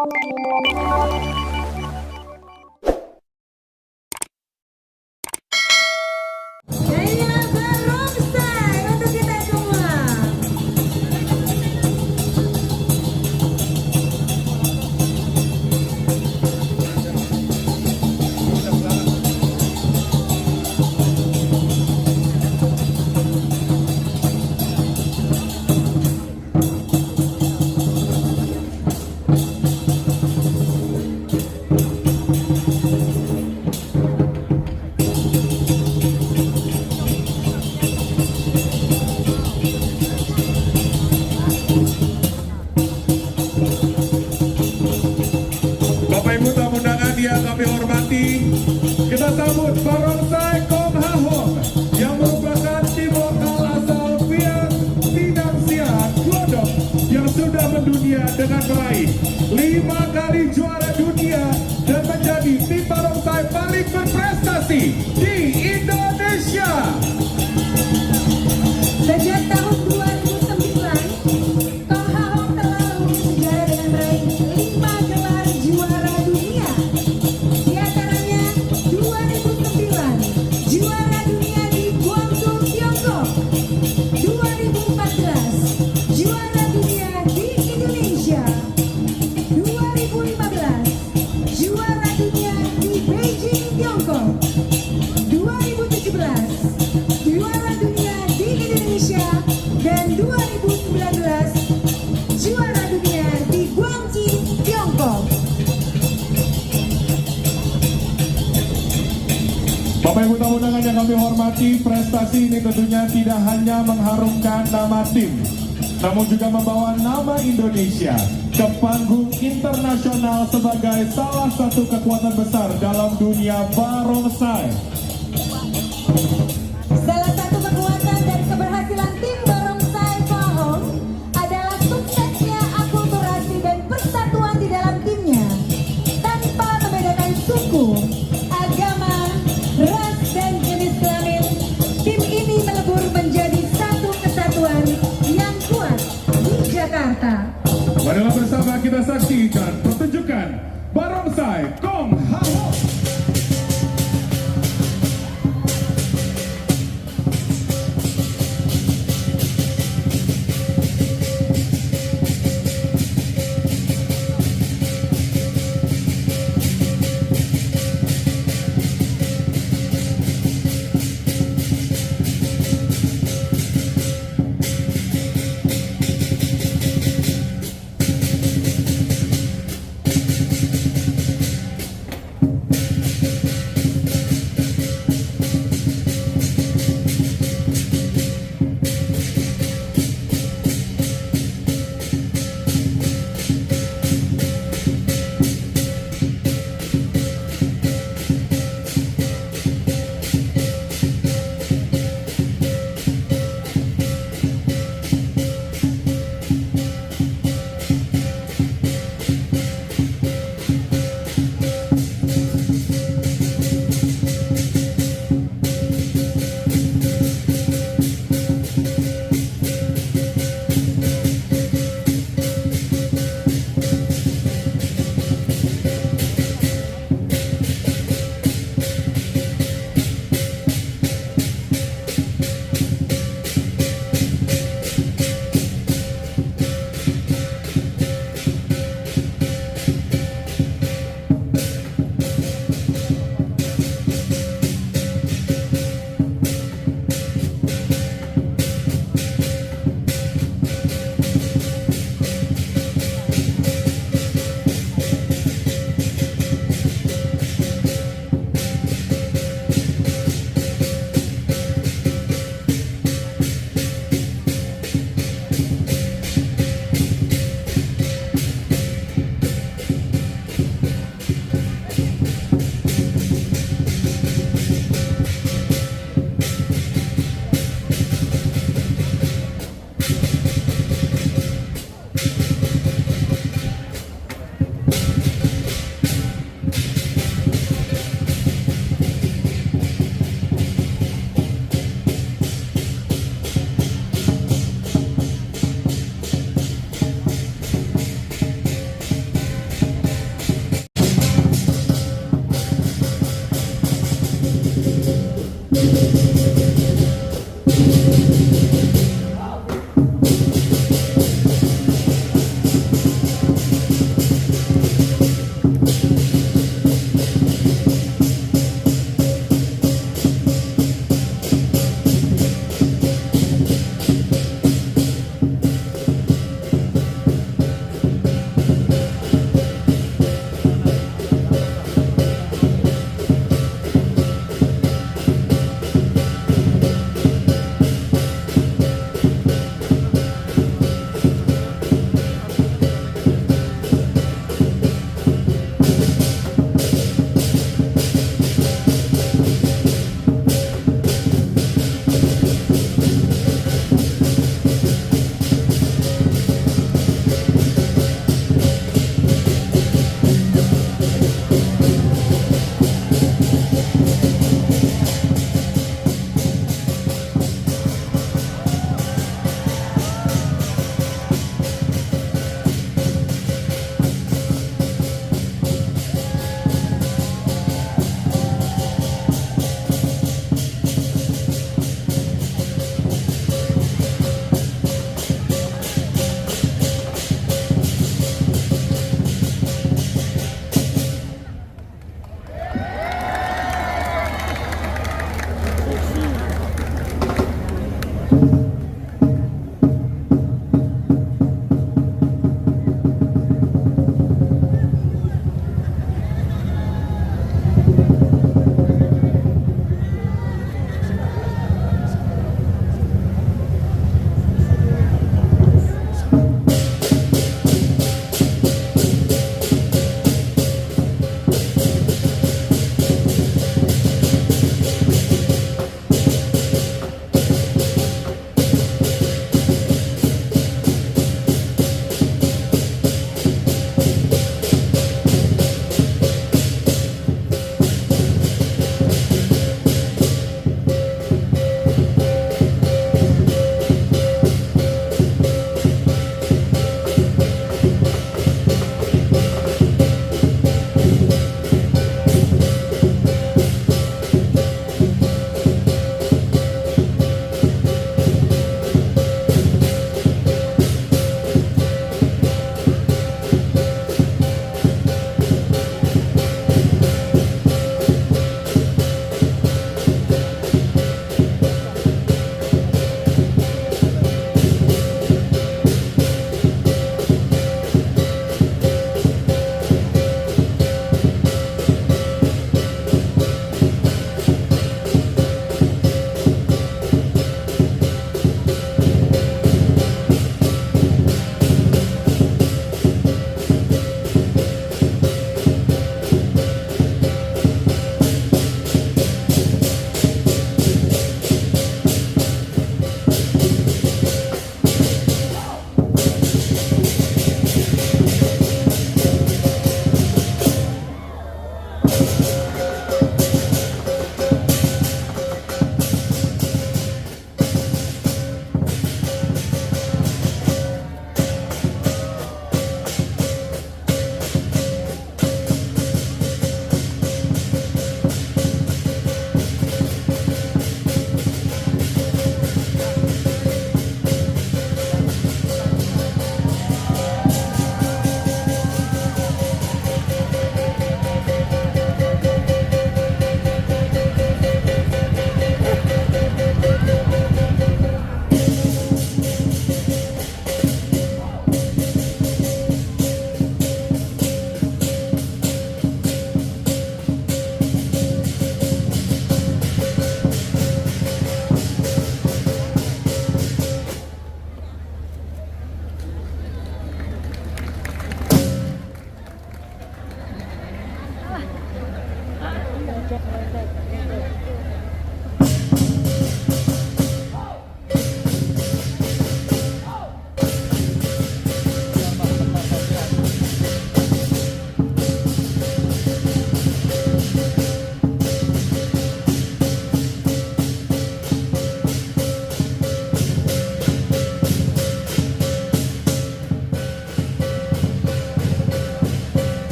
Bapak Ibu tamu undangan yang kami hormati, kita sambut Barongsai Kong Hahong yang merupakan tim lokal asal Pinangsia, Glodok yang sudah mendunia dengan meraih 5 kali juara dunia dan menjadi tim barongsai paling berprestasi di Indonesia. Sejak tahun 2009, Kong Hahong telah bersejarah dengan meraih 5 gelar juara dunia. Di antaranya 2009, juara dunia di Guangzhou, Tiongkok. 2014, juara dunia di Indonesia. 2015, juara dunia di Beijing, Tiongkok. 2017, juara dunia di Indonesia, dan 2019 juara dunia di Guangzhou, Tiongkok. Bapak Ibu tamu undangan yang kami hormati, prestasi ini tentunya tidak hanya mengharumkan nama tim, namun juga membawa nama Indonesia ke panggung internasional sebagai salah satu kekuatan besar dalam dunia barongsai. Salah satu kekuatan dan keberhasilan tim barongsai Kong Hahong adalah suksesnya akulturasi dan persatuan di dalam timnya. Tanpa membedakan suku, agama, ras, dan jenis kelamin, tim ini melebur menjadi satu kesatuan yang kuat di Jakarta. Marilah bersama kita saksikan pertunjukan Barongsai Kong Hahong.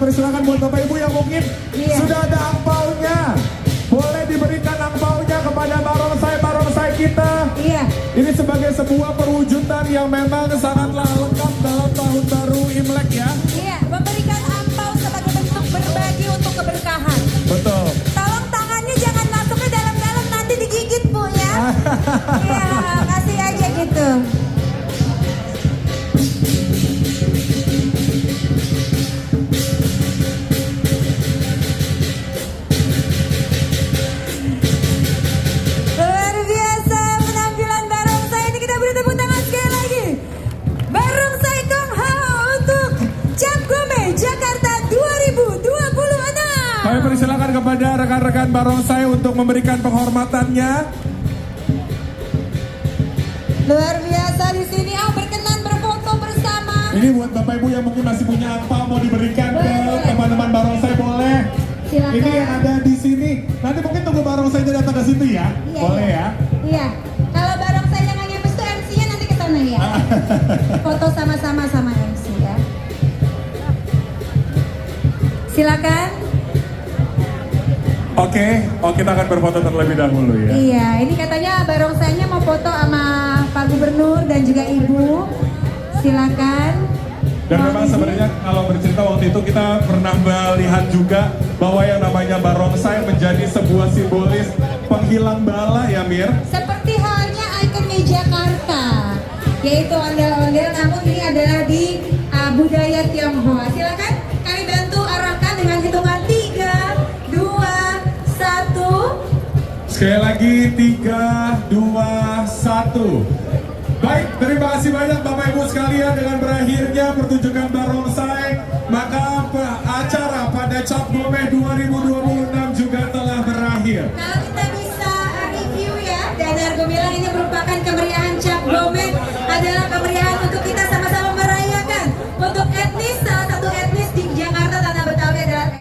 persilakan buat Bapak Ibu yang mungkin Iya. sudah ada angpaunya. Boleh diberikan angpaunya kepada barongsai kita. Iya. Ini sebagai sebuah perwujudan yang memang sangatlah lengkap dalam tahun baru Imlek ya. Iya, memberikan ampau sebagai bentuk berbagi untuk keberkahan. Betul. Tolong tangannya jangan masuknya dalam-dalam, nanti digigit Bu ya. Iya, kasih aja gitu. Luar biasa penampilan barongsai ini, kita beri tepuk tangan sekali lagi. Barongsai Kong Hao untuk Cap Gome Jakarta 2026. Kami persilakan kepada rekan-rekan barongsai untuk memberikan penghormatannya. Luar biasa di sini. Berkenan berfoto bersama. Ini buat Bapak Ibu yang mungkin masih punya angpau mau diberikan ke Boleh. teman-teman barongsai boleh. Silakan. Ini yang ada di sini. Nanti mungkin tunggu barongsainya datang ke situ ya. Iya, Boleh iya. ya. Iya. Kalau barongsai yang nggak nyampe tuh MC-nya nanti ke sana ya. Foto sama-sama sama MC ya. Silakan. Oke, kita akan berfoto terlebih dahulu ya. Iya, ini katanya barongsainya mau foto sama Pak Gubernur dan juga Ibu. Silakan. Dan Mohon memang izin. sebenarnya kalau bercerita waktu itu kita pernah melihat juga bahwa yang namanya barongsai menjadi sebuah simbolis penghilang bala ya Mir. Seperti halnya ikonnya Jakarta, yaitu ondel-ondel, namun ini adalah di budaya Tionghoa. Silakan kami bantu arahkan dengan hitungan 3, 2, 1. Sekali lagi 3, 2, 1. Baik, terima kasih banyak Bapak Ibu sekalian. Dengan berakhirnya pertunjukan barongsai, maka acara pada Cap Gome 2026 juga telah berakhir. Kalau kita bisa review ya, dan Argo bilang ini merupakan kemeriahan